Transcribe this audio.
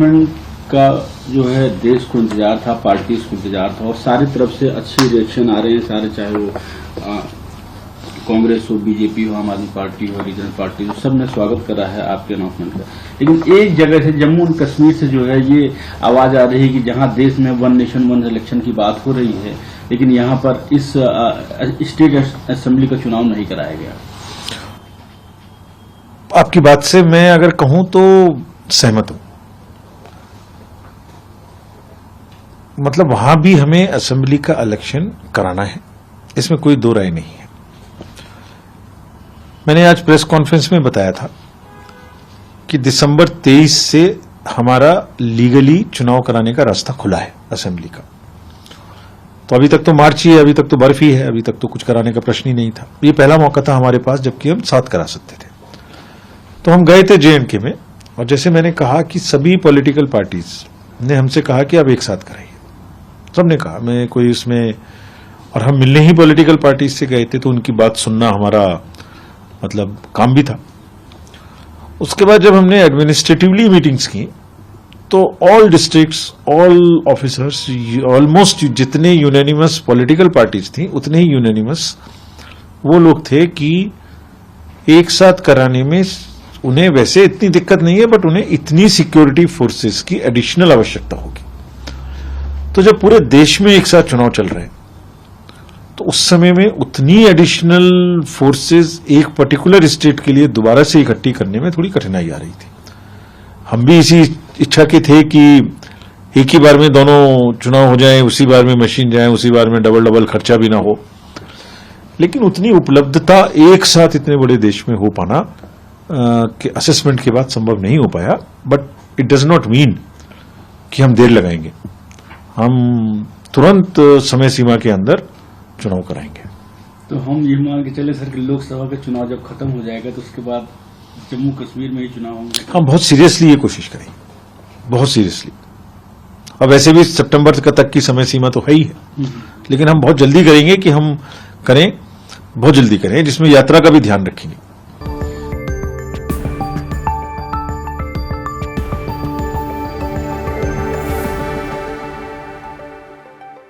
Announcement का जो है देश को इंतजार था, पार्टी को इंतजार था और सारी तरफ से अच्छे रिएक्शन आ रहे हैं सारे, चाहे वो कांग्रेस हो, बीजेपी हो, आम आदमी पार्टी हो, रीजनल पार्टी हो, सब ने स्वागत करा है आपके अनाउंसमेंट का। लेकिन एक जगह से जम्मू एंड कश्मीर से जो है ये आवाज आ रही है कि जहां देश में वन नेशन वन इलेक्शन की बात हो रही है, लेकिन यहां पर इस स्टेट असेंबली का चुनाव नहीं कराया गया। आपकी बात से मैं अगर कहूं तो सहमत हूं। मतलब वहां भी हमें असेंबली का इलेक्शन कराना है, इसमें कोई दो राय नहीं है। मैंने आज प्रेस कॉन्फ्रेंस में बताया था कि दिसंबर 23 से हमारा लीगली चुनाव कराने का रास्ता खुला है असेंबली का। तो अभी तक तो मार्च ही है, अभी तक तो बर्फ ही है, अभी तक तो कुछ कराने का प्रश्न ही नहीं था। ये पहला मौका था हमारे पास जबकि हम 7 करा सकते थे। तो हम गए थे JNK में और जैसे मैंने कहा कि सभी पॉलिटिकल पार्टीज ने हमसे कहा कि आप एक साथ कराइए। सबने कहा, मैं कोई उसमें, और हम मिलने ही पॉलिटिकल पार्टीज से गए थे तो उनकी बात सुनना हमारा मतलब काम भी था। उसके बाद जब हमने एडमिनिस्ट्रेटिवली मीटिंग्स की तो all districts, all officers, almost जितने यूनानिमस पॉलिटिकल पार्टीज थी उतने ही यूनानिमस वो लोग थे कि एक साथ कराने में उन्हें वैसे इतनी दिक्कत नहीं है, बट उन्हें इतनी सिक्योरिटी फोर्सेस की एडिशनल आवश्यकता होगी। तो जब पूरे देश में एक साथ चुनाव चल रहे हैं तो उस समय में उतनी एडिशनल फोर्सेस एक पर्टिकुलर स्टेट के लिए दोबारा से इकट्ठी करने में थोड़ी कठिनाई आ रही थी। हम भी इसी इच्छा के थे कि एक ही बार में दोनों चुनाव हो जाएं, उसी बार में मशीन जाए, उसी बार में डबल खर्चा भी ना हो। लेकिन उतनी उपलब्धता एक साथ इतने बड़े देश में हो पाना कि असेसमेंट के बाद संभव नहीं हो पाया। But it does not mean कि हम देर लगाएंगे, हम तुरंत समय सीमा के अंदर चुनाव कराएंगे। तो हम ये मान के चले सर कि लोकसभा का चुनाव जब खत्म हो जाएगा तो उसके बाद जम्मू कश्मीर में ही चुनाव होंगे? हम बहुत सीरियसली ये कोशिश करेंगे, बहुत सीरियसली। और वैसे भी सितंबर तक की समय सीमा तो है ही है, लेकिन हम बहुत जल्दी करेंगे कि हम करें, बहुत जल्दी करें, जिसमें यात्रा का भी ध्यान रखेंगे।